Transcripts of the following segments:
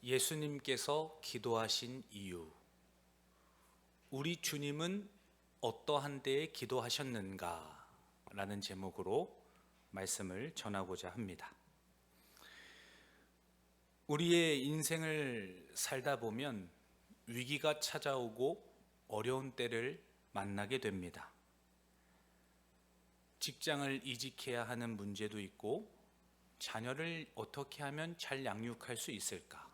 예수님께서 기도하신 이유. 우리 주님은 어떠한 때에 기도하셨는가? 라는 제목으로 말씀을 전하고자 합니다. 우리의 인생을 살다 보면 위기가 찾아오고 어려운 때를 만나게 됩니다. 직장을 이직해야 하는 문제도 있고, 자녀를 어떻게 하면 잘 양육할 수 있을까?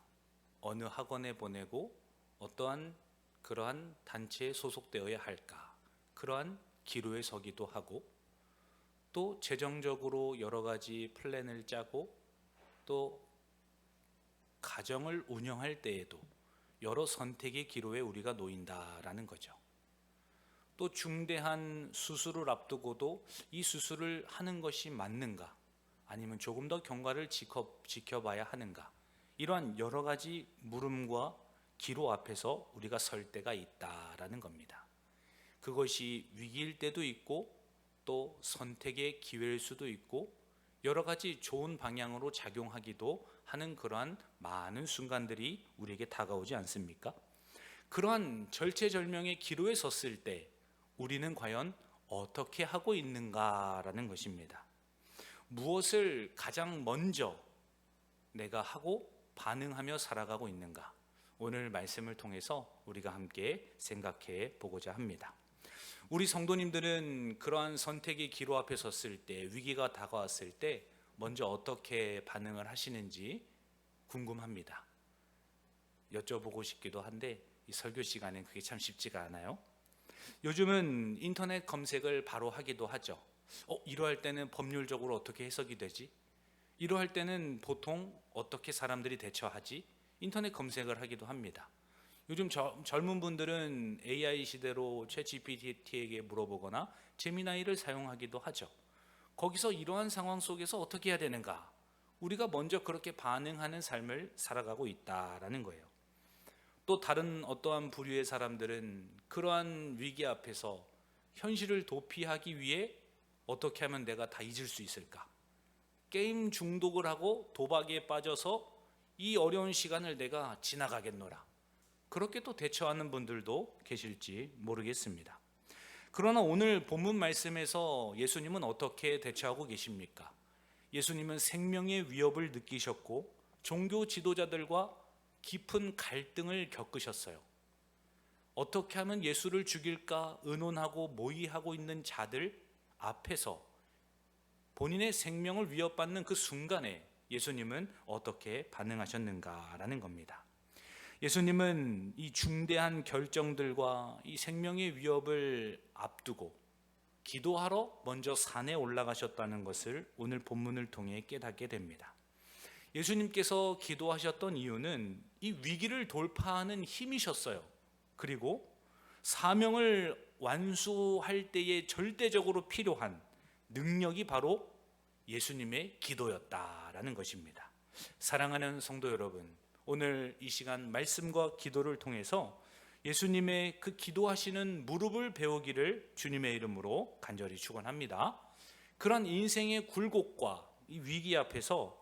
어느 학원에 보내고 어떠한 그러한 단체에 소속되어야 할까? 그러한 기로에 서기도 하고, 또 재정적으로 여러 가지 플랜을 짜고, 또 가정을 운영할 때에도 여러 선택의 기로에 우리가 놓인다라는 거죠. 또 중대한 수술을 앞두고도 이 수술을 하는 것이 맞는가? 아니면 조금 더 경과를 지켜봐야 하는가? 이러한 여러 가지 물음과 기로 앞에서 우리가 설 때가 있다라는 겁니다. 그것이 위기일 때도 있고, 또 선택의 기회일 수도 있고, 여러 가지 좋은 방향으로 작용하기도 하는 그러한 많은 순간들이 우리에게 다가오지 않습니까? 그러한 절체절명의 기로에 섰을 때 우리는 과연 어떻게 하고 있는가라는 것입니다. 무엇을 가장 먼저 내가 하고 반응하며 살아가고 있는가? 오늘 말씀을 통해서 우리가 함께 생각해 보고자 합니다. 우리 성도님들은 그러한 선택의 기로 앞에 섰을 때, 위기가 다가왔을 때 먼저 어떻게 반응을 하시는지 궁금합니다. 여쭤보고 싶기도 한데 이 설교 시간엔 그게 참 쉽지가 않아요. 요즘은 인터넷 검색을 바로 하기도 하죠. 이러할 때는 법률적으로 어떻게 해석이 되지? 이러할 때는 보통 어떻게 사람들이 대처하지? 인터넷 검색을 하기도 합니다. 요즘 젊은 분들은 AI 시대로 챗GPT에게 물어보거나 제미나이를 사용하기도 하죠. 거기서 이러한 상황 속에서 어떻게 해야 되는가? 우리가 먼저 그렇게 반응하는 삶을 살아가고 있다라는 거예요. 또 다른 어떠한 부류의 사람들은 그러한 위기 앞에서 현실을 도피하기 위해 어떻게 하면 내가 다 잊을 수 있을까? 게임 중독을 하고 도박에 빠져서 이 어려운 시간을 내가 지나가겠노라. 그렇게 또 대처하는 분들도 계실지 모르겠습니다. 그러나 오늘 본문 말씀에서 예수님은 어떻게 대처하고 계십니까? 예수님은 생명의 위협을 느끼셨고 종교 지도자들과 깊은 갈등을 겪으셨어요. 어떻게 하면 예수를 죽일까 의논하고 모의하고 있는 자들 앞에서 본인의 생명을 위협받는 그 순간에 예수님은 어떻게 반응하셨는가라는 겁니다. 예수님은 이 중대한 결정들과 이 생명의 위협을 앞두고 기도하러 먼저 산에 올라가셨다는 것을 오늘 본문을 통해 깨닫게 됩니다. 예수님께서 기도하셨던 이유는 이 위기를 돌파하는 힘이셨어요. 그리고 사명을 완수할 때에 절대적으로 필요한 능력이 바로 예수님의 기도였다라는 것입니다. 사랑하는 성도 여러분, 오늘 이 시간 말씀과 기도를 통해서 예수님의 그 기도하시는 무릎을 배우기를 주님의 이름으로 간절히 축원합니다. 그런 인생의 굴곡과 이 위기 앞에서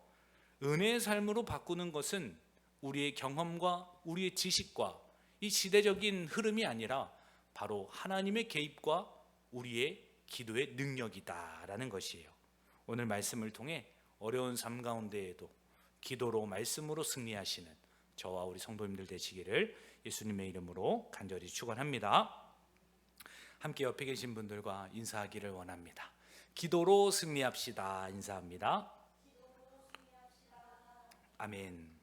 은혜의 삶으로 바꾸는 것은 우리의 경험과 우리의 지식과 이 시대적인 흐름이 아니라 바로 하나님의 개입과 우리의 기도의 능력이다라는 것이에요. 오늘 말씀을 통해 어려운 삶 가운데에도 기도로 말씀으로 승리하시는 저와 우리 성도님들 되시기를 예수님의 이름으로 간절히 축원합니다. 함께 옆에 계신 분들과 인사하기를 원합니다. 기도로 승리합시다. 인사합니다. 아멘.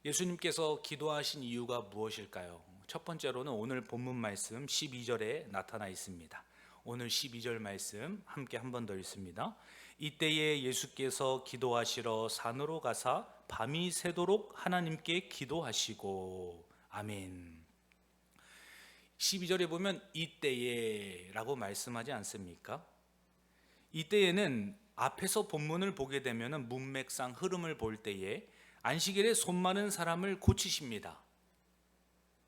예수님께서 기도하신 이유가 무엇일까요? 첫 번째로는 오늘 본문 말씀 12절에 나타나 있습니다. 오늘 12절 말씀 함께 한 번 더 읽습니다. 이때에 예수께서 기도하시러 산으로 가사 밤이 새도록 하나님께 기도하시고. 아멘. 12절에 보면 이때에 라고 말씀하지 않습니까? 이때에는 앞에서 본문을 보게 되면 문맥상 흐름을 볼 때에 안식일에 손 마른 사람을 고치십니다.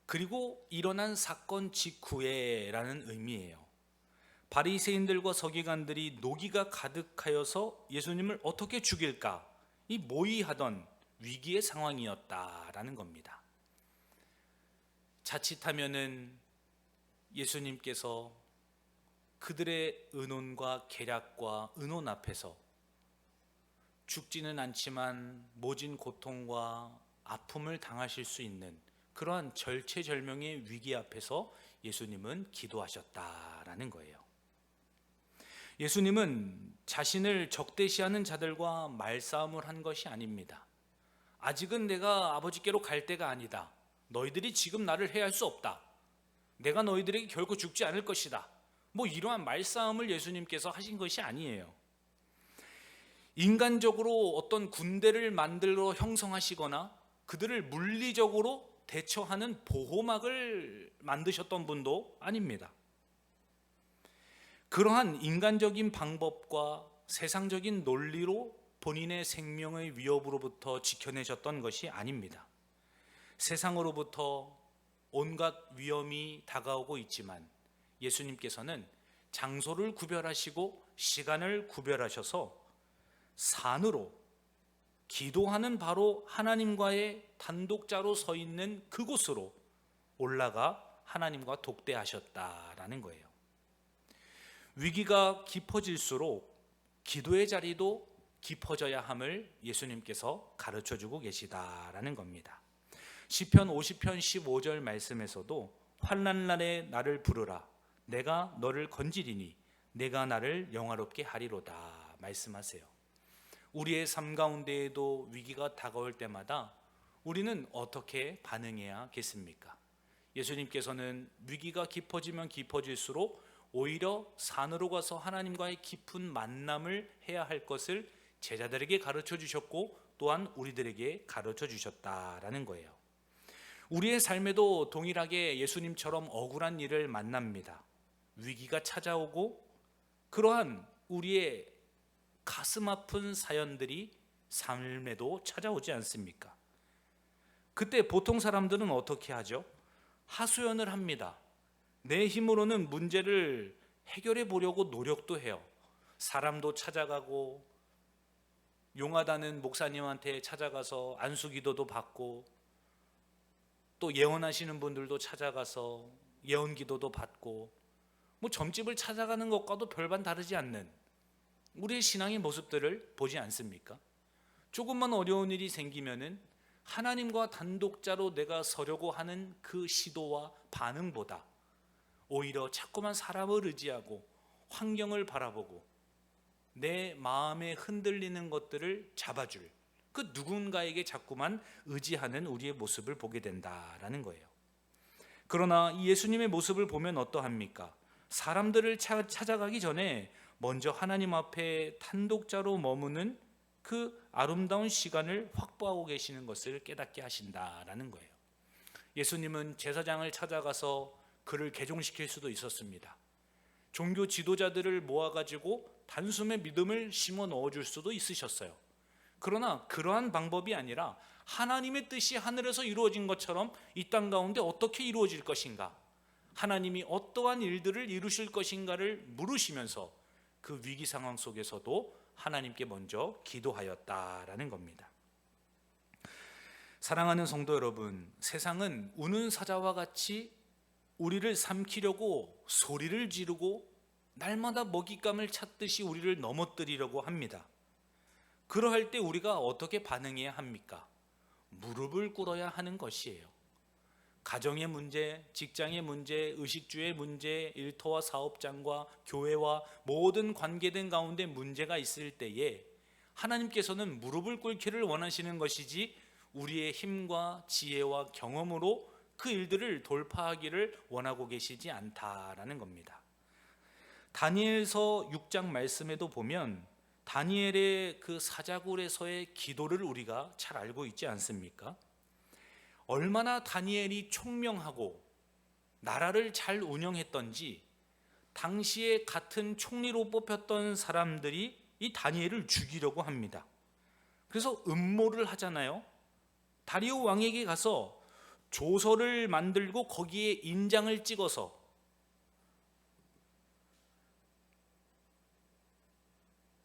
그리고 일어난 사건 직후에 라는 의미예요. 바리새인들과 서기관들이 노기가 가득하여서 예수님을 어떻게 죽일까 이 모의하던 위기의 상황이었다라는 겁니다. 자칫하면은 예수님께서 그들의 의논과 계략과 의논 앞에서 죽지는 않지만 모진 고통과 아픔을 당하실 수 있는 그러한 절체절명의 위기 앞에서 예수님은 기도하셨다라는 거예요. 예수님은 자신을 적대시하는 자들과 말싸움을 한 것이 아닙니다. 아직은 내가 아버지께로 갈 때가 아니다. 너희들이 지금 나를 해할 수 없다. 내가 너희들에게 결코 죽지 않을 것이다. 이러한 말싸움을 예수님께서 하신 것이 아니에요. 인간적으로 어떤 군대를 만들어 형성하시거나 그들을 물리적으로 대처하는 보호막을 만드셨던 분도 아닙니다. 그러한 인간적인 방법과 세상적인 논리로 본인의 생명의 위협으로부터 지켜내셨던 것이 아닙니다. 세상으로부터 온갖 위험이 다가오고 있지만 예수님께서는 장소를 구별하시고 시간을 구별하셔서 산으로 기도하는 바로 하나님과의 단독자로 서 있는 그곳으로 올라가 하나님과 독대하셨다라는 거예요. 위기가 깊어질수록 기도의 자리도 깊어져야 함을 예수님께서 가르쳐주고 계시다라는 겁니다. 시편 50편 15절 말씀에서도 환난 날에 나를 부르라 내가 너를 건지리니 내가 나를 영화롭게 하리로다 말씀하세요. 우리의 삶 가운데에도 위기가 다가올 때마다 우리는 어떻게 반응해야겠습니까? 예수님께서는 위기가 깊어지면 깊어질수록 오히려 산으로 가서 하나님과의 깊은 만남을 해야 할 것을 제자들에게 가르쳐 주셨고 또한 우리들에게 가르쳐 주셨다라는 거예요. 우리의 삶에도 동일하게 예수님처럼 억울한 일을 만납니다. 위기가 찾아오고 그러한 우리의 가슴 아픈 사연들이 삶에도 찾아오지 않습니까? 그때 보통 사람들은 어떻게 하죠? 하소연을 합니다. 내 힘으로는 문제를 해결해 보려고 노력도 해요. 사람도 찾아가고 용하다는 목사님한테 찾아가서 안수기도도 받고 또 예언하시는 분들도 찾아가서 예언기도도 받고 점집을 찾아가는 것과도 별반 다르지 않는 우리의 신앙의 모습들을 보지 않습니까? 조금만 어려운 일이 생기면은 하나님과 단독자로 내가 서려고 하는 그 시도와 반응보다 오히려 자꾸만 사람을 의지하고 환경을 바라보고 내 마음에 흔들리는 것들을 잡아줄 그 누군가에게 자꾸만 의지하는 우리의 모습을 보게 된다라는 거예요. 그러나 이 예수님의 모습을 보면 어떠합니까? 사람들을 찾아가기 전에 먼저 하나님 앞에 단독자로 머무는 그 아름다운 시간을 확보하고 계시는 것을 깨닫게 하신다라는 거예요. 예수님은 제사장을 찾아가서 그를 개종시킬 수도 있었습니다. 종교 지도자들을 모아가지고 단숨에 믿음을 심어 넣어줄 수도 있으셨어요. 그러나 그러한 방법이 아니라 하나님의 뜻이 하늘에서 이루어진 것처럼 이 땅 가운데 어떻게 이루어질 것인가, 하나님이 어떠한 일들을 이루실 것인가를 물으시면서 그 위기 상황 속에서도 하나님께 먼저 기도하였다라는 겁니다. 사랑하는 성도 여러분, 세상은 우는 사자와 같이 우리를 삼키려고 소리를 지르고 날마다 먹잇감을 찾듯이 우리를 넘어뜨리려고 합니다. 그러할 때 우리가 어떻게 반응해야 합니까? 무릎을 꿇어야 하는 것이에요. 가정의 문제, 직장의 문제, 의식주의 문제, 일터와 사업장과 교회와 모든 관계된 가운데 문제가 있을 때에 하나님께서는 무릎을 꿇기를 원하시는 것이지 우리의 힘과 지혜와 경험으로 그 일들을 돌파하기를 원하고 계시지 않다라는 겁니다. 다니엘서 6장 말씀에도 보면 다니엘의 그 사자굴에서의 기도를 우리가 잘 알고 있지 않습니까? 얼마나 다니엘이 총명하고 나라를 잘 운영했던지 당시에 같은 총리로 뽑혔던 사람들이 이 다니엘을 죽이려고 합니다. 그래서 음모를 하잖아요. 다리오 왕에게 가서 조서를 만들고 거기에 인장을 찍어서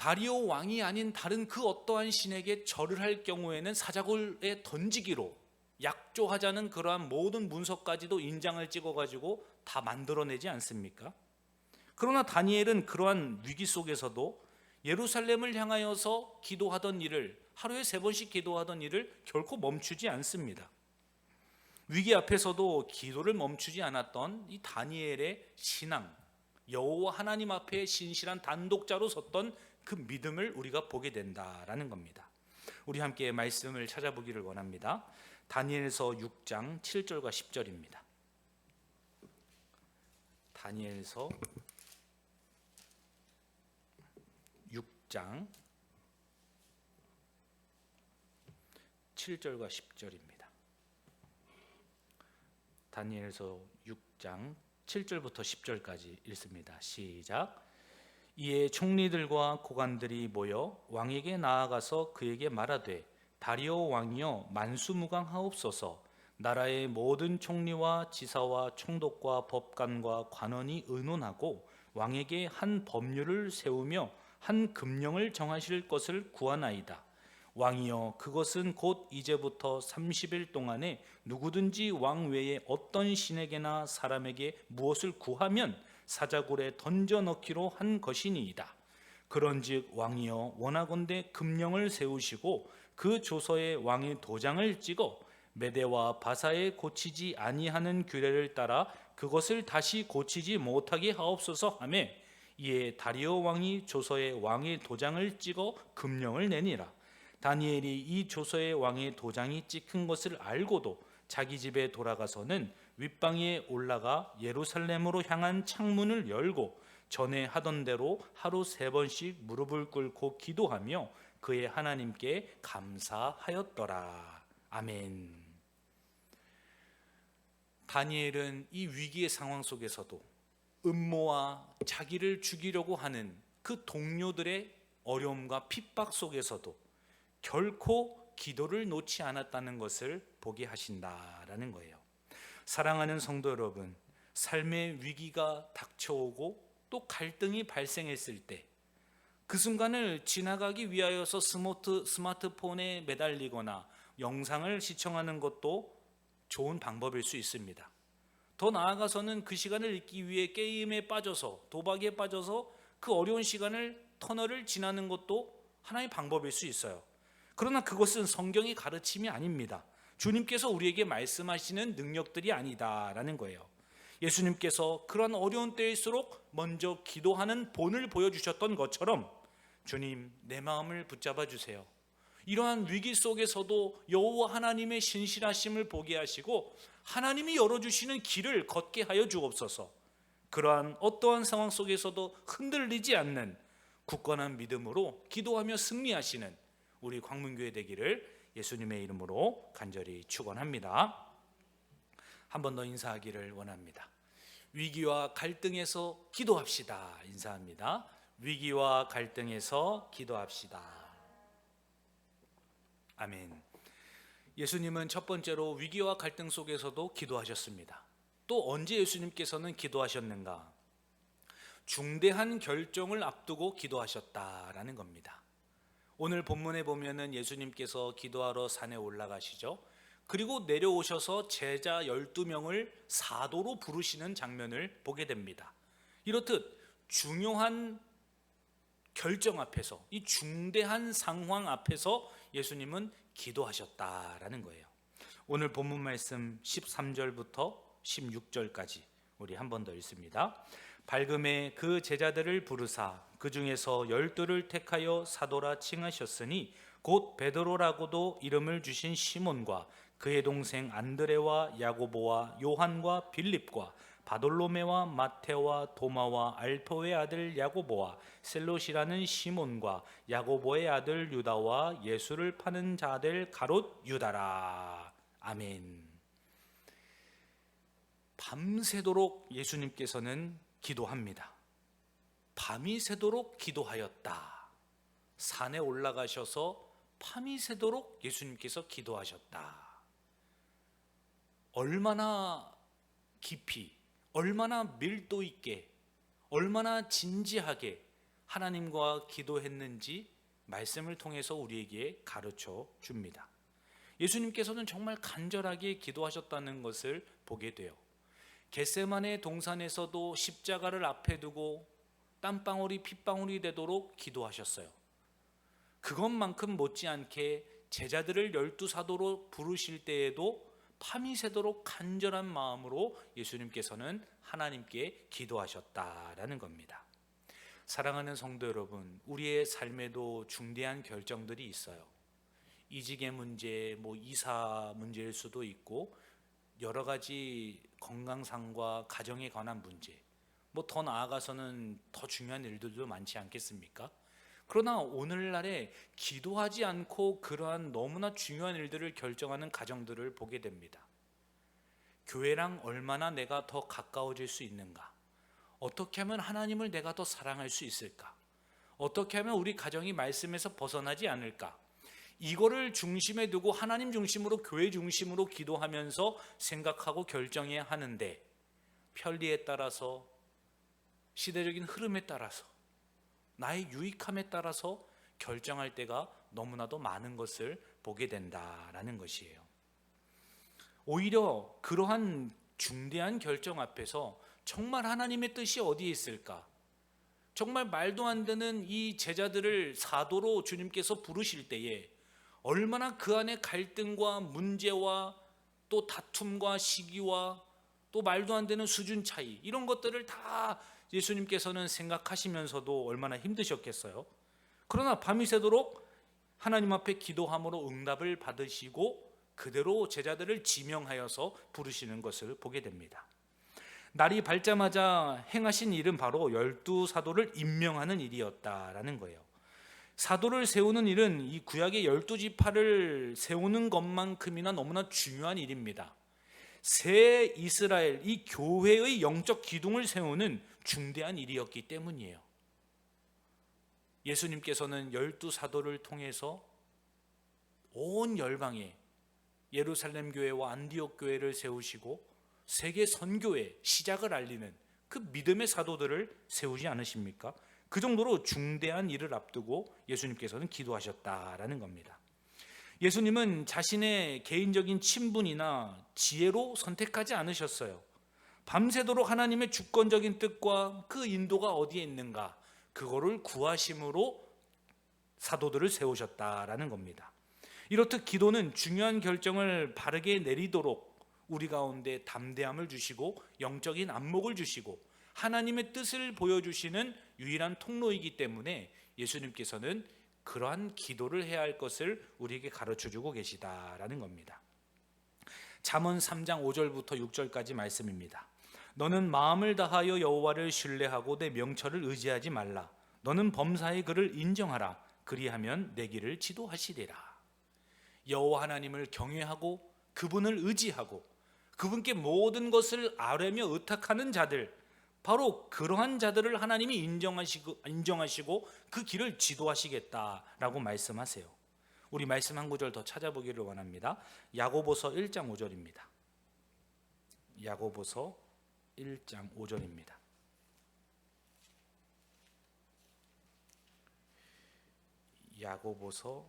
다리오 왕이 아닌 다른 그 어떠한 신에게 절을 할 경우에는 사자굴에 던지기로 약조하자는 그러한 모든 문서까지도 인장을 찍어가지고 다 만들어내지 않습니까? 그러나 다니엘은 그러한 위기 속에서도 예루살렘을 향하여서 기도하던 일을, 하루에 3번씩 기도하던 일을 결코 멈추지 않습니다. 위기 앞에서도 기도를 멈추지 않았던 이 다니엘의 신앙, 여호와 하나님 앞에 신실한 단독자로 섰던 그 믿음을 우리가 보게 된다라는 겁니다. 우리 함께 말씀을 찾아보기를 원합니다. 다니엘서 6장 7절과 10절입니다. 다니엘서 6장 7절과 10절입니다. 다니엘서 6장 7절부터 10절까지 읽습니다. 시작. 이에 총리들과 고관들이 모여 왕에게 나아가서 그에게 말하되 다리오 왕이여 만수무강하옵소서. 나라의 모든 총리와 지사와 총독과 법관과 관원이 의논하고 왕에게 한 법률을 세우며 한 금령을 정하실 것을 구하나이다. 왕이여 그것은 곧 이제부터 30일 동안에 누구든지 왕 외에 어떤 신에게나 사람에게 무엇을 구하면 사자굴에 던져 넣기로 한 것이니이다. 그런즉 왕이여 원하건대 금령을 세우시고 그 조서에 왕의 도장을 찍어 메대와 바사에 고치지 아니하는 규례를 따라 그것을 다시 고치지 못하게 하옵소서 하며, 이에 다리오 왕이 조서에 왕의 도장을 찍어 금령을 내니라. 다니엘이 이 조서에 왕의 도장이 찍힌 것을 알고도 자기 집에 돌아가서는 윗방에 올라가 예루살렘으로 향한 창문을 열고 전에 하던 대로 하루 3번씩 무릎을 꿇고 기도하며 그의 하나님께 감사하였더라. 아멘. 다니엘은 이 위기의 상황 속에서도 음모와 자기를 죽이려고 하는 그 동료들의 어려움과 핍박 속에서도 결코 기도를 놓지 않았다는 것을 보게 하신다라는 거예요. 사랑하는 성도 여러분, 삶의 위기가 닥쳐오고 또 갈등이 발생했을 때 그 순간을 지나가기 위하여서 스마트폰에 매달리거나 영상을 시청하는 것도 좋은 방법일 수 있습니다. 더 나아가서는 그 시간을 잊기 위해 게임에 빠져서, 도박에 빠져서 그 어려운 시간을, 터널을 지나는 것도 하나의 방법일 수 있어요. 그러나 그것은 성경의 가르침이 아닙니다. 주님께서 우리에게 말씀하시는 능력들이 아니다라는 거예요. 예수님께서 그런 어려운 때일수록 먼저 기도하는 본을 보여주셨던 것처럼, 주님 내 마음을 붙잡아 주세요. 이러한 위기 속에서도 여호와 하나님의 신실하심을 보게 하시고 하나님이 열어주시는 길을 걷게 하여 주옵소서. 그러한 어떠한 상황 속에서도 흔들리지 않는 굳건한 믿음으로 기도하며 승리하시는 우리 광문교회 되기를 예수님의 이름으로 간절히 축원합니다. 한 번 더 인사하기를 원합니다. 위기와 갈등에서 기도합시다. 인사합니다. 위기와 갈등에서 기도합시다. 아멘. 예수님은 첫 번째로 위기와 갈등 속에서도 기도하셨습니다. 또 언제 예수님께서는 기도하셨는가? 중대한 결정을 앞두고 기도하셨다라는 겁니다. 오늘 본문에 보면은 예수님께서 기도하러 산에 올라가시죠. 그리고 내려오셔서 제자 12명을 사도로 부르시는 장면을 보게 됩니다. 이렇듯 중요한 결정 앞에서, 이 중대한 상황 앞에서 예수님은 기도하셨다라는 거예요. 오늘 본문 말씀 13절부터 16절까지 우리 한 번 더 읽습니다. 밝음에 그 제자들을 부르사 그 중에서 12를 택하여 사도라 칭하셨으니 곧 베드로라고도 이름을 주신 시몬과 그의 동생 안드레와 야고보와 요한과 빌립과 바돌로메와 마테와 도마와 알포의 아들 야고보와 셀롯이라는 시몬과 야고보의 아들 유다와 예수를 파는 자들 가롯 유다라. 아멘. 밤새도록 예수님께서는 기도합니다. 밤이 새도록 기도하였다. 산에 올라가셔서 밤이 새도록 예수님께서 기도하셨다. 얼마나 깊이, 얼마나 밀도 있게, 얼마나 진지하게 하나님과 기도했는지 말씀을 통해서 우리에게 가르쳐 줍니다. 예수님께서는 정말 간절하게 기도하셨다는 것을 보게 돼요. 겟세마네 동산에서도 십자가를 앞에 두고 땀방울이 핏방울이 되도록 기도하셨어요. 그것만큼 못지않게 제자들을 12사도로 부르실 때에도 밤이 새도록 간절한 마음으로 예수님께서는 하나님께 기도하셨다라는 겁니다. 사랑하는 성도 여러분, 우리의 삶에도 중대한 결정들이 있어요. 이직의 문제, 이사 문제일 수도 있고 여러 가지 건강상과 가정에 관한 문제, 더 나아가서는 더 중요한 일들도 많지 않겠습니까? 그러나 오늘날에 기도하지 않고 그러한 너무나 중요한 일들을 결정하는 가정들을 보게 됩니다. 교회랑 얼마나 내가 더 가까워질 수 있는가? 어떻게 하면 하나님을 내가 더 사랑할 수 있을까? 어떻게 하면 우리 가정이 말씀에서 벗어나지 않을까? 이거를 중심에 두고 하나님 중심으로, 교회 중심으로 기도하면서 생각하고 결정해야 하는데, 편리에 따라서, 시대적인 흐름에 따라서, 나의 유익함에 따라서 결정할 때가 너무나도 많은 것을 보게 된다라는 것이에요. 오히려 그러한 중대한 결정 앞에서 정말 하나님의 뜻이 어디에 있을까? 정말 말도 안 되는 이 제자들을 사도로 주님께서 부르실 때에 얼마나 그 안에 갈등과 문제와 또 다툼과 시기와 또 말도 안 되는 수준 차이, 이런 것들을 다 예수님께서는 생각하시면서도 얼마나 힘드셨겠어요. 그러나 밤이 새도록 하나님 앞에 기도함으로 응답을 받으시고 그대로 제자들을 지명하여서 부르시는 것을 보게 됩니다. 날이 밝자마자 행하신 일은 바로 12사도를 임명하는 일이었다라는 거예요. 사도를 세우는 일은 이 구약의 12지파를 세우는 것만큼이나 너무나 중요한 일입니다. 새 이스라엘, 이 교회의 영적 기둥을 세우는 중대한 일이었기 때문이에요. 예수님께서는 12사도를 통해서 온 열방에 예루살렘 교회와 안디옥 교회를 세우시고 세계 선교의 시작을 알리는 그 믿음의 사도들을 세우지 않으십니까? 그 정도로 중대한 일을 앞두고 예수님께서는 기도하셨다라는 겁니다. 예수님은 자신의 개인적인 친분이나 지혜로 선택하지 않으셨어요. 밤새도록 하나님의 주권적인 뜻과 그 인도가 어디에 있는가, 그거를 구하심으로 사도들을 세우셨다라는 겁니다. 이렇듯 기도는 중요한 결정을 바르게 내리도록 우리 가운데 담대함을 주시고 영적인 안목을 주시고 하나님의 뜻을 보여주시는 유일한 통로이기 때문에 예수님께서는 그러한 기도를 해야 할 것을 우리에게 가르쳐주고 계시다라는 겁니다. 잠언 3장 5절부터 6절까지 말씀입니다. 너는 마음을 다하여 여호와를 신뢰하고 내 명철을 의지하지 말라. 너는 범사의 그를 인정하라. 그리하면 내 길을 지도하시리라. 여호와 하나님을 경외하고 그분을 의지하고 그분께 모든 것을 아뢰며 의탁하는 자들, 바로 그러한 자들을 하나님이 인정하시고 그 길을 지도하시겠다라고 말씀하세요. 우리 말씀 한 구절 더 찾아보기를 원합니다. 야고보서 1장 5절입니다. 야고보서 1장 5절입니다. 야고보서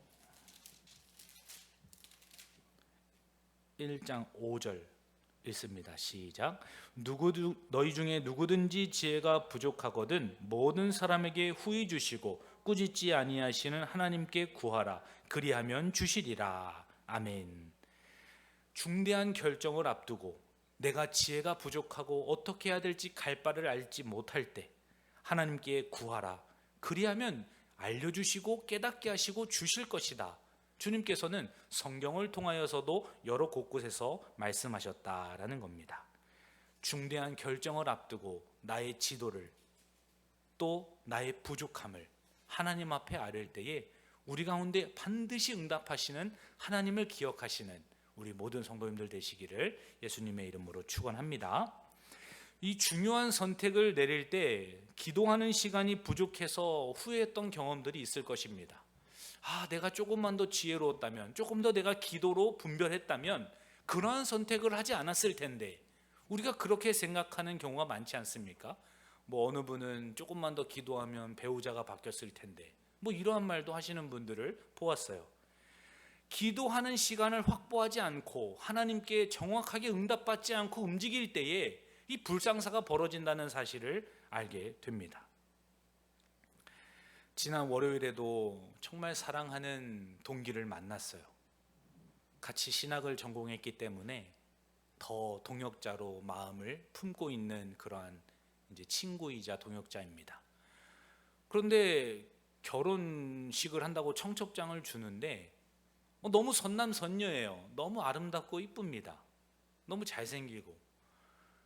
1장 5절 읽습니다. 시작. 너희 중에 누구든지 지혜가 부족하거든 모든 사람에게 후히 주시고 꾸짖지 아니하시는 하나님께 구하라. 그리하면 주시리라. 아멘. 중대한 결정을 앞두고 내가 지혜가 부족하고 어떻게 해야 될지 갈 바를 알지 못할 때 하나님께 구하라. 그리하면 알려주시고 깨닫게 하시고 주실 것이다. 주님께서는 성경을 통하여서도 여러 곳곳에서 말씀하셨다라는 겁니다. 중대한 결정을 앞두고 나의 지도를 또 나의 부족함을 하나님 앞에 아뢰을 때에 우리 가운데 반드시 응답하시는 하나님을 기억하시는 우리 모든 성도님들 되시기를 예수님의 이름으로 축원합니다. 이 중요한 선택을 내릴 때 기도하는 시간이 부족해서 후회했던 경험들이 있을 것입니다. 내가 조금만 더 지혜로웠다면, 조금 더 내가 기도로 분별했다면 그러한 선택을 하지 않았을 텐데, 우리가 그렇게 생각하는 경우가 많지 않습니까? 뭐 어느 분은 조금만 더 기도하면 배우자가 바뀌었을 텐데, 뭐 이러한 말도 하시는 분들을 보았어요. 기도하는 시간을 확보하지 않고 하나님께 정확하게 응답받지 않고 움직일 때에 이 불상사가 벌어진다는 사실을 알게 됩니다. 지난 월요일에도 정말 사랑하는 동기를 만났어요. 같이 신학을 전공했기 때문에 더 동역자로 마음을 품고 있는 그러한 이제 친구이자 동역자입니다. 그런데 결혼식을 한다고 청첩장을 주는데 너무 선남선녀예요. 너무 아름답고 이쁩니다. 너무 잘생기고.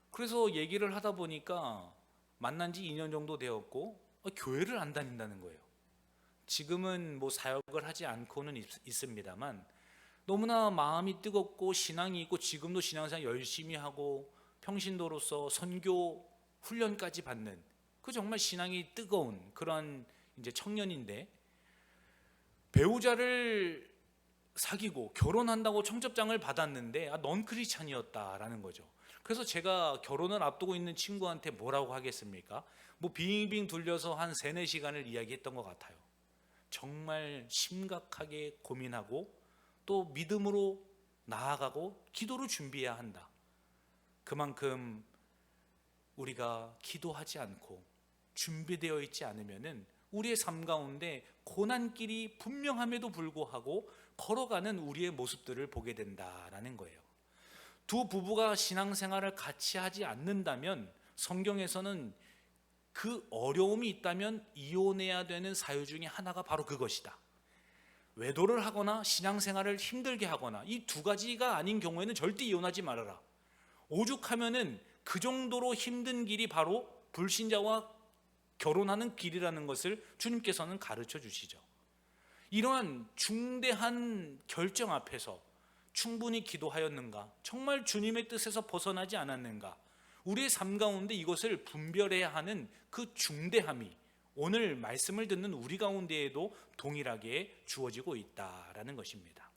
그래서 얘기를 하다 보니까 만난 지 2년 정도 되었고 교회를 안 다닌다는 거예요. 지금은 뭐 사역을 하지 않고는 있습니다만 너무나 마음이 뜨겁고 신앙이 있고 지금도 신앙생활 열심히 하고 평신도로서 선교 훈련까지 받는 그 정말 신앙이 뜨거운 그런 이제 청년인데, 배우자를 사귀고 결혼한다고 청첩장을 받았는데 넌 크리스찬이었다라는 거죠. 그래서 제가 결혼을 앞두고 있는 친구한테 뭐라고 하겠습니까? 뭐 빙빙 둘려서 한 3-4시간을 이야기했던 것 같아요. 정말 심각하게 고민하고 또 믿음으로 나아가고 기도로 준비해야 한다. 그만큼 우리가 기도하지 않고 준비되어 있지 않으면은 우리의 삶 가운데 고난길이 분명함에도 불구하고 걸어가는 우리의 모습들을 보게 된다라는 거예요. 두 부부가 신앙생활을 같이 하지 않는다면 성경에서는 그 어려움이 있다면 이혼해야 되는 사유 중에 하나가 바로 그것이다. 외도를 하거나 신앙생활을 힘들게 하거나 이 두 가지가 아닌 경우에는 절대 이혼하지 말아라. 오죽하면은 그 정도로 힘든 길이 바로 불신자와 결혼하는 길이라는 것을 주님께서는 가르쳐 주시죠. 이러한 중대한 결정 앞에서 충분히 기도하였는가? 정말 주님의 뜻에서 벗어나지 않았는가? 우리의 삶 가운데 이것을 분별해야 하는 그 중대함이 오늘 말씀을 듣는 우리 가운데에도 동일하게 주어지고 있다라는 것입니다.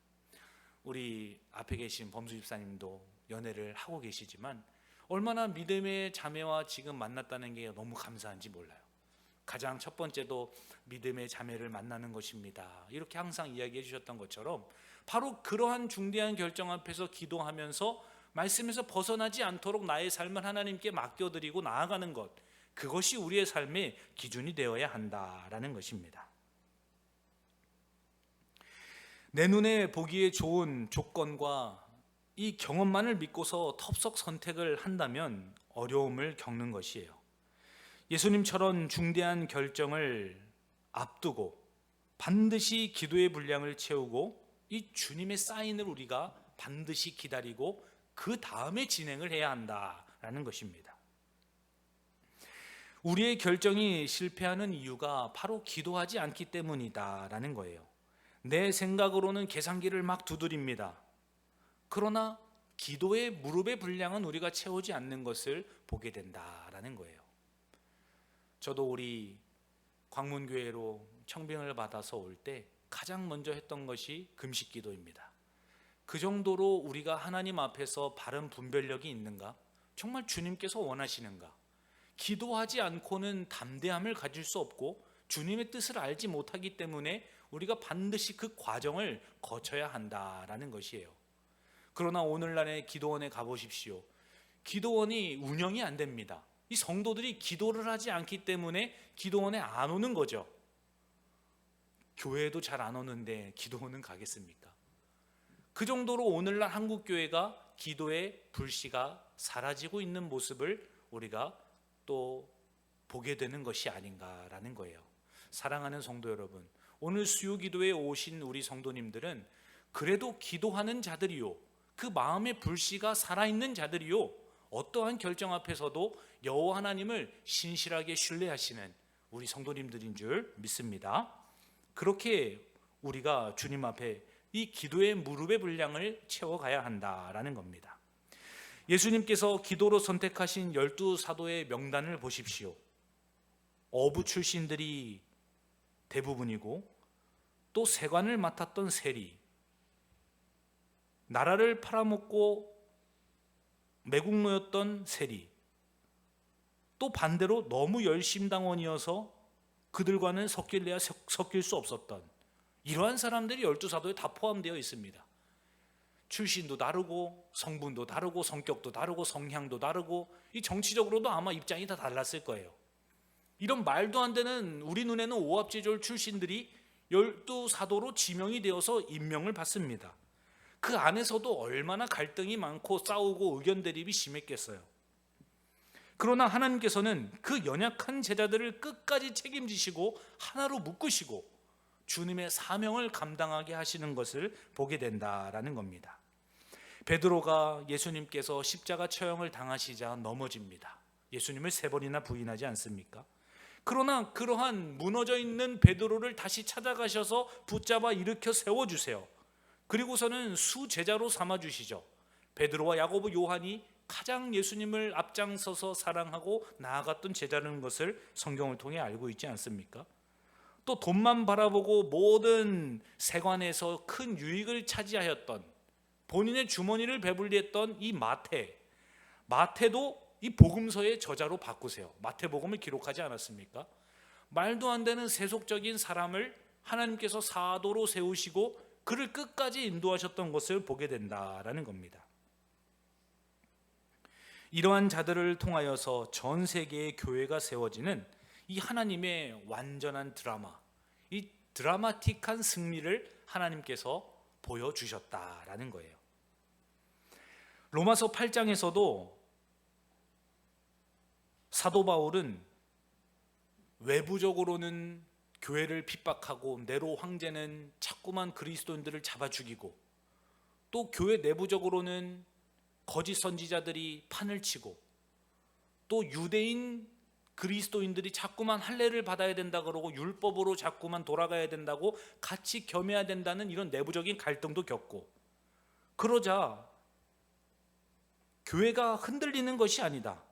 우리 앞에 계신 범수 집사님도 연애를 하고 계시지만 얼마나 믿음의 자매와 지금 만났다는 게 너무 감사한지 몰라요. 가장 첫 번째도 믿음의 자매를 만나는 것입니다. 이렇게 항상 이야기해 주셨던 것처럼 바로 그러한 중대한 결정 앞에서 기도하면서 말씀에서 벗어나지 않도록 나의 삶을 하나님께 맡겨드리고 나아가는 것, 그것이 우리의 삶의 기준이 되어야 한다라는 것입니다. 내 눈에 보기에 좋은 조건과 이 경험만을 믿고서 텁석 선택을 한다면 어려움을 겪는 것이에요. 예수님처럼 중대한 결정을 앞두고 반드시 기도의 분량을 채우고 이 주님의 사인을 우리가 반드시 기다리고 그 다음에 진행을 해야 한다라는 것입니다. 우리의 결정이 실패하는 이유가 바로 기도하지 않기 때문이다라는 거예요. 내 생각으로는 계산기를 막 두드립니다. 그러나 기도의 무릎의 분량은 우리가 채우지 않는 것을 보게 된다라는 거예요. 저도 우리 광문교회로 청빙을 받아서 올 때 가장 먼저 했던 것이 금식 기도입니다. 그 정도로 우리가 하나님 앞에서 바른 분별력이 있는가? 정말 주님께서 원하시는가? 기도하지 않고는 담대함을 가질 수 없고 주님의 뜻을 알지 못하기 때문에 우리가 반드시 그 과정을 거쳐야 한다라는 것이에요. 그러나 오늘날의 기도원에 가보십시오. 기도원이 운영이 안 됩니다. 이 성도들이 기도를 하지 않기 때문에 기도원에 안 오는 거죠. 교회도 잘 안 오는데 기도원은 가겠습니까? 그 정도로 오늘날 한국교회가 기도의 불씨가 사라지고 있는 모습을 우리가 또 보게 되는 것이 아닌가라는 거예요. 사랑하는 성도 여러분, 오늘 수요기도에 오신 우리 성도님들은 그래도 기도하는 자들이요, 그 마음의 불씨가 살아있는 자들이요, 어떠한 결정 앞에서도 여호와 하나님을 신실하게 신뢰하시는 우리 성도님들인 줄 믿습니다. 그렇게 우리가 주님 앞에 이 기도의 무릎의 분량을 채워가야 한다라는 겁니다. 예수님께서 기도로 선택하신 12사도의 명단을 보십시오. 어부 출신들이 대부분이고 또 세관을 맡았던 세리, 나라를 팔아먹고 매국노였던 세리, 또 반대로 너무 열심당원이어서 그들과는 섞일래야 섞일 수 없었던 이러한 사람들이 12사도에 다 포함되어 있습니다. 출신도 다르고 성분도 다르고 성격도 다르고 성향도 다르고 이 정치적으로도 아마 입장이 다 달랐을 거예요. 이런 말도 안 되는, 우리 눈에는 오합지졸 출신들이 12사도로 지명이 되어서 임명을 받습니다. 그 안에서도 얼마나 갈등이 많고 싸우고 의견 대립이 심했겠어요. 그러나 하나님께서는 그 연약한 제자들을 끝까지 책임지시고 하나로 묶으시고 주님의 사명을 감당하게 하시는 것을 보게 된다라는 겁니다. 베드로가 예수님께서 십자가 처형을 당하시자 넘어집니다. 예수님을 3번이나 부인하지 않습니까? 그러나 그러한 무너져 있는 베드로를 다시 찾아가셔서 붙잡아 일으켜 세워주세요. 그리고서는 수제자로 삼아주시죠. 베드로와 야고보, 요한이 가장 예수님을 앞장서서 사랑하고 나아갔던 제자라는 것을 성경을 통해 알고 있지 않습니까? 또 돈만 바라보고 모든 세관에서 큰 유익을 차지하였던, 본인의 주머니를 배불리했던 이 마태도 이 복음서의 저자로 바꾸세요. 마태복음을 기록하지 않았습니까? 말도 안 되는 세속적인 사람을 하나님께서 사도로 세우시고 그를 끝까지 인도하셨던 것을 보게 된다라는 겁니다. 이러한 자들을 통하여서 전 세계의 교회가 세워지는 이 하나님의 완전한 드라마, 이 드라마틱한 승리를 하나님께서 보여주셨다라는 거예요. 로마서 8장에서도 사도 바울은 외부적으로는 교회를 핍박하고 네로 황제는 자꾸만 그리스도인들을 잡아 죽이고, 또 교회 내부적으로는 거짓 선지자들이 판을 치고, 또 유대인 그리스도인들이 자꾸만 할례를 받아야 된다 그러고 율법으로 자꾸만 돌아가야 된다고 같이 겸해야 된다는 이런 내부적인 갈등도 겪고, 그러자 교회가 흔들리는 것이 아니다.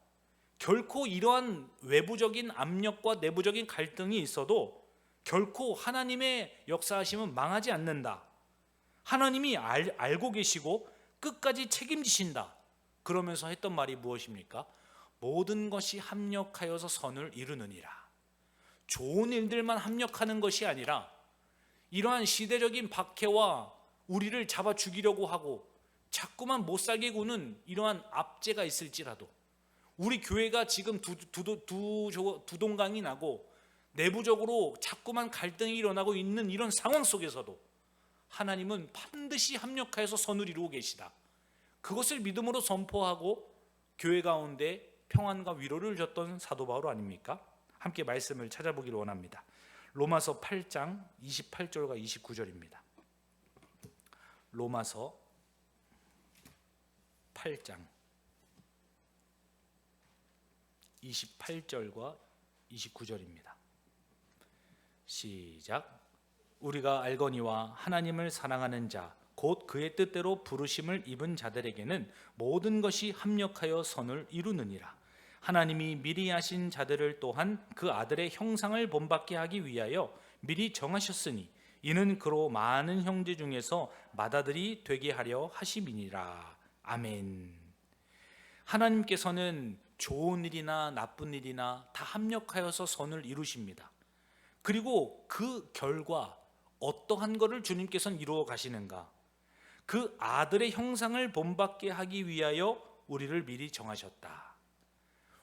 결코 이러한 외부적인 압력과 내부적인 갈등이 있어도 결코 하나님의 역사하심은 망하지 않는다. 하나님이 알고 계시고 끝까지 책임지신다. 그러면서 했던 말이 무엇입니까? 모든 것이 합력하여서 선을 이루느니라. 좋은 일들만 합력하는 것이 아니라 이러한 시대적인 박해와 우리를 잡아 죽이려고 하고 자꾸만 못 살게 구는 이러한 압제가 있을지라도, 우리 교회가 지금 두동강이 나고 내부적으로 자꾸만 갈등이 일어나고 있는 이런 상황 속에서도 하나님은 반드시 합력하여서 선을 이루고 계시다. 그것을 믿음으로 선포하고 교회 가운데 평안과 위로를 줬던 사도 바울 아닙니까? 함께 말씀을 찾아보기를 원합니다. 로마서 8장 28절과 29절입니다. 로마서 8장 28절과 29절입니다. 시작. 우리가 알거니와 하나님을 사랑하는 자 곧 그의 뜻대로 부르심을 입은 자들에게는 모든 것이 합력하여 선을 이루느니라. 하나님이 미리 하신 자들을 또한 그 아들의 형상을 본받게 하기 위하여 미리 정하셨으니 이는 그로 많은 형제 중에서 맏아들이 되게 하려 하심이니라. 아멘. 하나님께서는 좋은 일이나 나쁜 일이나 다 합력하여서 선을 이루십니다. 그리고 그 결과 어떠한 것을 주님께서는 이루어 가시는가? 그 아들의 형상을 본받게 하기 위하여 우리를 미리 정하셨다.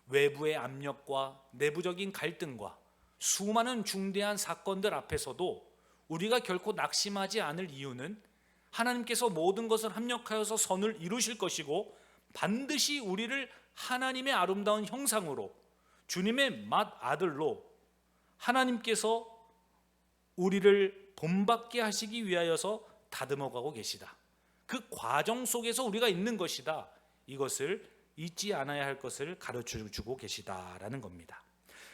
외부의 압력과 내부적인 갈등과 수많은 중대한 사건들 앞에서도 우리가 결코 낙심하지 않을 이유는 하나님께서 모든 것을 합력하여서 선을 이루실 것이고 반드시 우리를 하나님의 아름다운 형상으로, 주님의 맏아들로 하나님께서 우리를 본받게 하시기 위하여서 다듬어가고 계시다. 그 과정 속에서 우리가 있는 것이다. 이것을 잊지 않아야 할 것을 가르쳐주고 계시다라는 겁니다.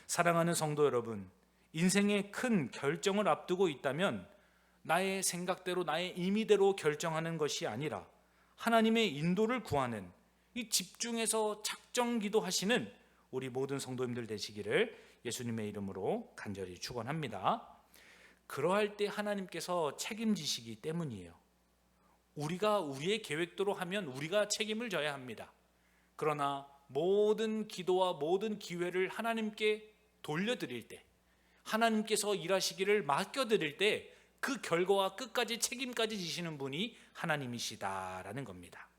사랑하는 성도 여러분, 인생의 큰 결정을 앞두고 있다면 나의 생각대로 나의 임의대로 결정하는 것이 아니라 하나님의 인도를 구하는, 이 집중해서 작정기도 하시는 우리 모든 성도님들 되시기를 예수님의 이름으로 간절히 축원합니다. 그러할 때 하나님께서 책임지시기 때문이에요. 우리가 우리의 계획대로 하면 우리가 책임을 져야 합니다. 그러나 모든 기도와 모든 기회를 하나님께 돌려드릴 때, 하나님께서 일하시기를 맡겨드릴 때 그 결과와 끝까지 책임까지 지시는 분이 하나님이시다라는 겁니다.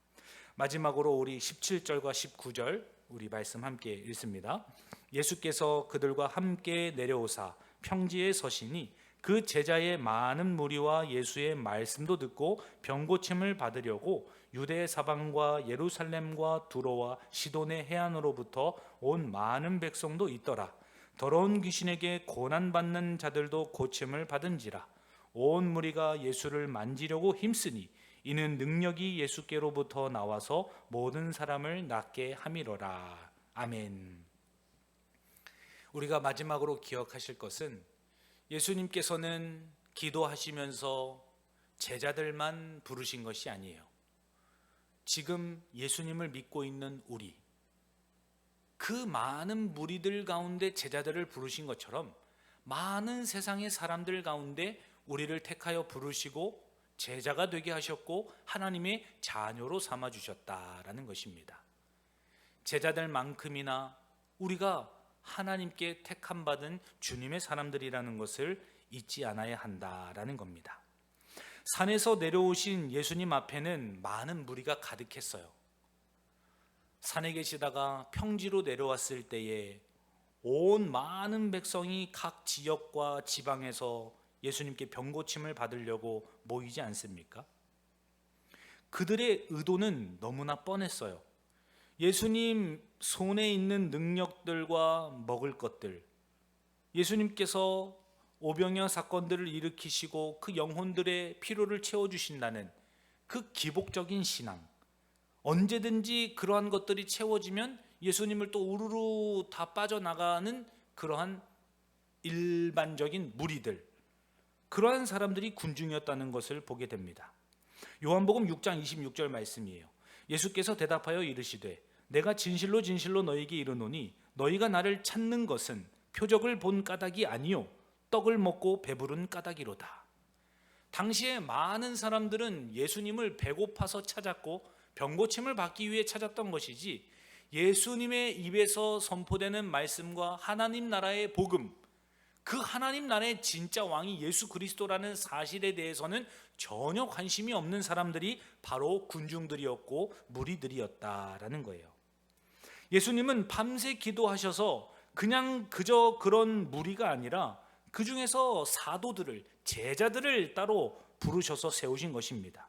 마지막으로 우리 17절과 19절 우리 말씀 함께 읽습니다. 예수께서 그들과 함께 내려오사 평지에 서시니 그 제자의 많은 무리와 예수의 말씀도 듣고 병고침을 받으려고 유대 사방과 예루살렘과 두로와 시돈의 해안으로부터 온 많은 백성도 있더라. 더러운 귀신에게 고난받는 자들도 고침을 받은지라. 온 무리가 예수를 만지려고 힘쓰니 이는 능력이 예수께로부터 나와서 모든 사람을 낫게 함이로라. 아멘. 우리가 마지막으로 기억하실 것은 예수님께서는 기도하시면서 제자들만 부르신 것이 아니에요. 지금 예수님을 믿고 있는 우리, 그 많은 무리들 가운데 제자들을 부르신 것처럼 많은 세상의 사람들 가운데 우리를 택하여 부르시고 제자가 되게 하셨고 하나님의 자녀로 삼아주셨다라는 것입니다. 제자들만큼이나 우리가 하나님께 택함받은 주님의 사람들이라는 것을 잊지 않아야 한다라는 겁니다. 산에서 내려오신 예수님 앞에는 많은 무리가 가득했어요. 산에 계시다가 평지로 내려왔을 때에 온 많은 백성이 각 지역과 지방에서 예수님께 병고침을 받으려고 모이지 않습니까? 그들의 의도는 너무나 뻔했어요. 예수님 손에 있는 능력들과 먹을 것들, 예수님께서 오병이어 사건들을 일으키시고 그 영혼들의 피로를 채워주신다는 그 기복적인 신앙, 언제든지 그러한 것들이 채워지면 예수님을 또 우르르 다 빠져나가는 그러한 일반적인 무리들, 그러한 사람들이 군중이었다는 것을 보게 됩니다. 요한복음 6장 26절 말씀이에요. 예수께서 대답하여 이르시되 내가 진실로 진실로 너희에게 이르노니 너희가 나를 찾는 것은 표적을 본 까닭이 아니요 떡을 먹고 배부른 까닭이로다. 당시에 많은 사람들은 예수님을 배고파서 찾았고 병고침을 받기 위해 찾았던 것이지, 예수님의 입에서 선포되는 말씀과 하나님 나라의 복음, 그 하나님 나라의 진짜 왕이 예수 그리스도라는 사실에 대해서는 전혀 관심이 없는 사람들이 바로 군중들이었고 무리들이었다라는 거예요. 예수님은 밤새 기도하셔서 그냥 그저 그런 무리가 아니라 그 중에서 사도들을, 제자들을 따로 부르셔서 세우신 것입니다.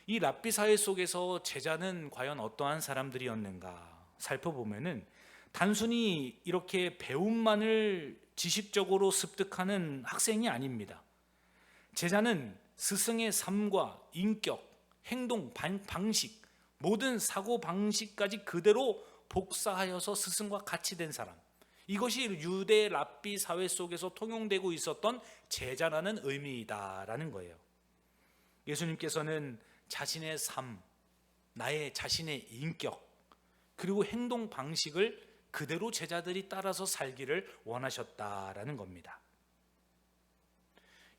이 랍비 사회 속에서 제자는 과연 어떠한 사람들이었는가 살펴보면은 단순히 이렇게 배움만을 지식적으로 습득하는 학생이 아닙니다. 제자는 스승의 삶과 인격, 행동, 방식, 모든 사고 방식까지 그대로 복사하여서 스승과 같이 된 사람, 이것이 유대 랍비 사회 속에서 통용되고 있었던 제자라는 의미이다라는 거예요. 예수님께서는 자신의 삶, 나의 자신의 인격, 그리고 행동 방식을 그대로 제자들이 따라서 살기를 원하셨다라는 겁니다.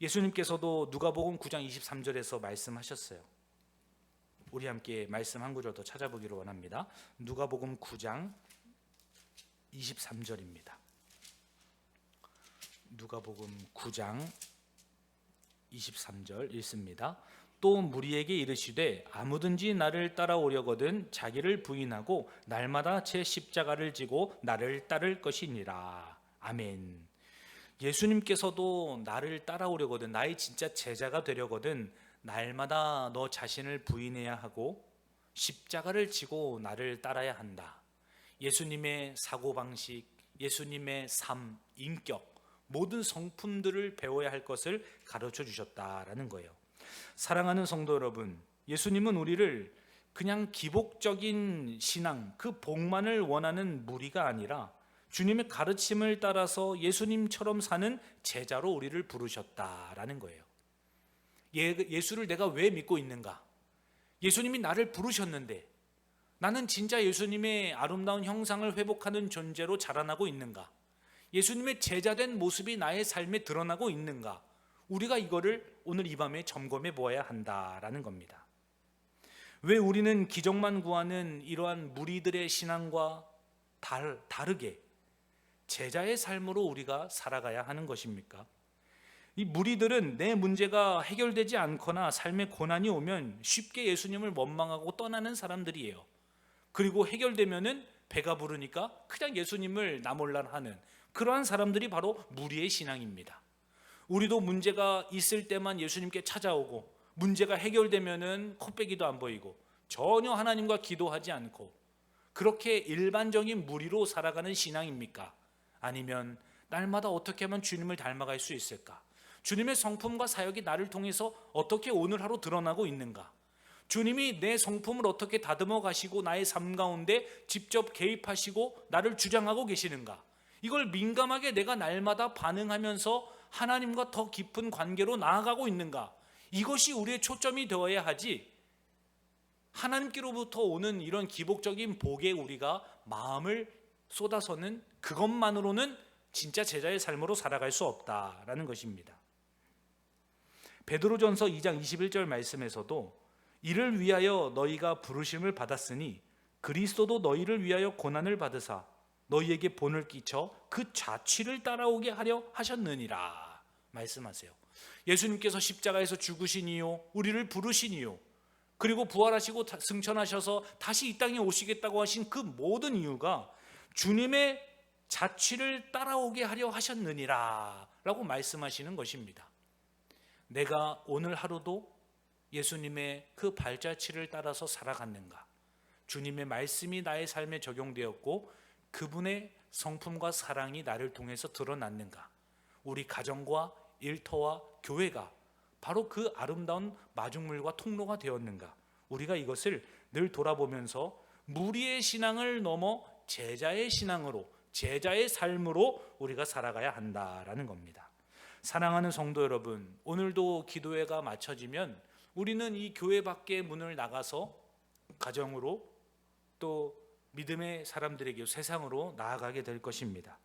예수님께서도 누가복음 9장 23절에서 말씀하셨어요. 우리 함께 말씀 한 구절 더 찾아보기를 원합니다. 누가복음 9장 23절입니다. 누가복음 9장 23절 읽습니다. 또 무리에게 이르시되 아무든지 나를 따라오려거든 자기를 부인하고 날마다 제 십자가를 지고 나를 따를 것이니라. 아멘. 예수님께서도 나를 따라오려거든, 나의 진짜 제자가 되려거든 날마다 너 자신을 부인해야 하고 십자가를 지고 나를 따라야 한다. 예수님의 사고방식, 예수님의 삶, 인격, 모든 성품들을 배워야 할 것을 가르쳐 주셨다라는 거예요. 사랑하는 성도 여러분, 예수님은 우리를 그냥 기복적인 신앙, 그 복만을 원하는 무리가 아니라 주님의 가르침을 따라서 예수님처럼 사는 제자로 우리를 부르셨다라는 거예요. 예수를 내가 왜 믿고 있는가? 예수님이 나를 부르셨는데 나는 진짜 예수님의 아름다운 형상을 회복하는 존재로 자라나고 있는가? 예수님의 제자된 모습이 나의 삶에 드러나고 있는가? 우리가 이거를 오늘 이 밤에 점검해 보아야 한다라는 겁니다. 왜 우리는 기적만 구하는 이러한 무리들의 신앙과 다르게 제자의 삶으로 우리가 살아가야 하는 것입니까? 이 무리들은 내 문제가 해결되지 않거나 삶에 고난이 오면 쉽게 예수님을 원망하고 떠나는 사람들이에요. 그리고 해결되면은 배가 부르니까 그냥 예수님을 나몰라하는 그러한 사람들이 바로 무리의 신앙입니다. 우리도 문제가 있을 때만 예수님께 찾아오고 문제가 해결되면은 코빼기도 안 보이고 전혀 하나님과 기도하지 않고 그렇게 일반적인 무리로 살아가는 신앙입니까? 아니면 날마다 어떻게 하면 주님을 닮아갈 수 있을까? 주님의 성품과 사역이 나를 통해서 어떻게 오늘 하루 드러나고 있는가? 주님이 내 성품을 어떻게 다듬어 가시고 나의 삶 가운데 직접 개입하시고 나를 주장하고 계시는가? 이걸 민감하게 내가 날마다 반응하면서 하나님과 더 깊은 관계로 나아가고 있는가? 이것이 우리의 초점이 되어야 하지, 하나님께로부터 오는 이런 기복적인 복에 우리가 마음을 쏟아서는 그것만으로는 진짜 제자의 삶으로 살아갈 수 없다라는 것입니다. 베드로전서 2장 21절 말씀에서도 이를 위하여 너희가 부르심을 받았으니 그리스도도 너희를 위하여 고난을 받으사 너희에게 본을 끼쳐 그 자취를 따라오게 하려 하셨느니라 말씀하세요. 예수님께서 십자가에서 죽으신 이유, 우리를 부르신 이유, 그리고 부활하시고 승천하셔서 다시 이 땅에 오시겠다고 하신 그 모든 이유가 주님의 자취를 따라오게 하려 하셨느니라 라고 말씀하시는 것입니다. 내가 오늘 하루도 예수님의 그 발자취를 따라서 살아갔는가? 주님의 말씀이 나의 삶에 적용되었고 그분의 성품과 사랑이 나를 통해서 드러났는가? 우리 가정과 일터와 교회가 바로 그 아름다운 마중물과 통로가 되었는가? 우리가 이것을 늘 돌아보면서 무리의 신앙을 넘어 제자의 신앙으로, 제자의 삶으로 우리가 살아가야 한다라는 겁니다. 사랑하는 성도 여러분, 오늘도 기도회가 마쳐지면 우리는 이 교회 밖에 문을 나가서 가정으로 또 믿음의 사람들에게 세상으로 나아가게 될 것입니다.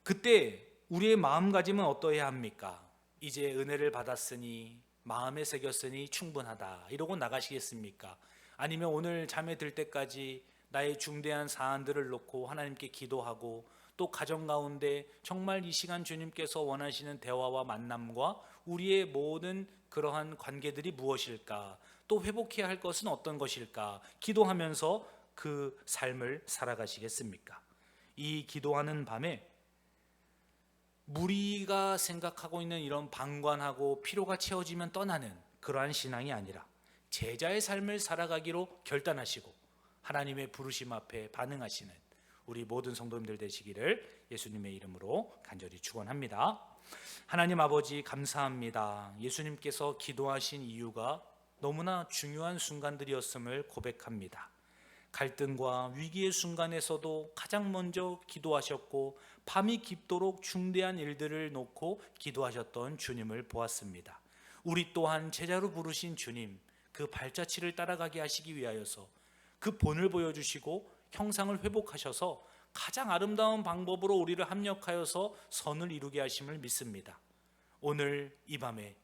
그때 우리의 마음가짐은 어떠해야 합니까? 이제 은혜를 받았으니 마음에 새겼으니 충분하다 이러고 나가시겠습니까? 아니면 오늘 잠에 들 때까지 나의 중대한 사안들을 놓고 하나님께 기도하고 또 가정 가운데 정말 이 시간 주님께서 원하시는 대화와 만남과 우리의 모든 그러한 관계들이 무엇일까? 또 회복해야 할 것은 어떤 것일까? 기도하면서 그 삶을 살아가시겠습니까? 이 기도하는 밤에 무리가 생각하고 있는 이런 방관하고 피로가 채워지면 떠나는 그러한 신앙이 아니라 제자의 삶을 살아가기로 결단하시고 하나님의 부르심 앞에 반응하시는 우리 모든 성도님들 되시기를 예수님의 이름으로 간절히 축원합니다. 하나님 아버지 감사합니다. 예수님께서 기도하신 이유가 너무나 중요한 순간들이었음을 고백합니다. 갈등과 위기의 순간에서도 가장 먼저 기도하셨고 밤이 깊도록 중대한 일들을 놓고 기도하셨던 주님을 보았습니다. 우리 또한 제자로 부르신 주님, 그 발자취를 따라가게 하시기 위하여서 그 본을 보여주시고 형상을 회복하셔서 가장 아름다운 방법으로 우리를 합력하여서 선을 이루게 하심을 믿습니다. 오늘 이 밤에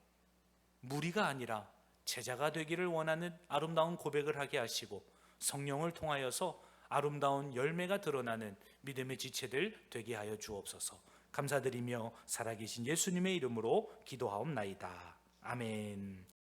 무리가 아니라 제자가 되기를 원하는 아름다운 고백을 하게 하시고 성령을 통하여서 아름다운 열매가 드러나는 믿음의 지체들 되게 하여 주옵소서. 감사드리며 살아계신 예수님의 이름으로 기도하옵나이다. 아멘.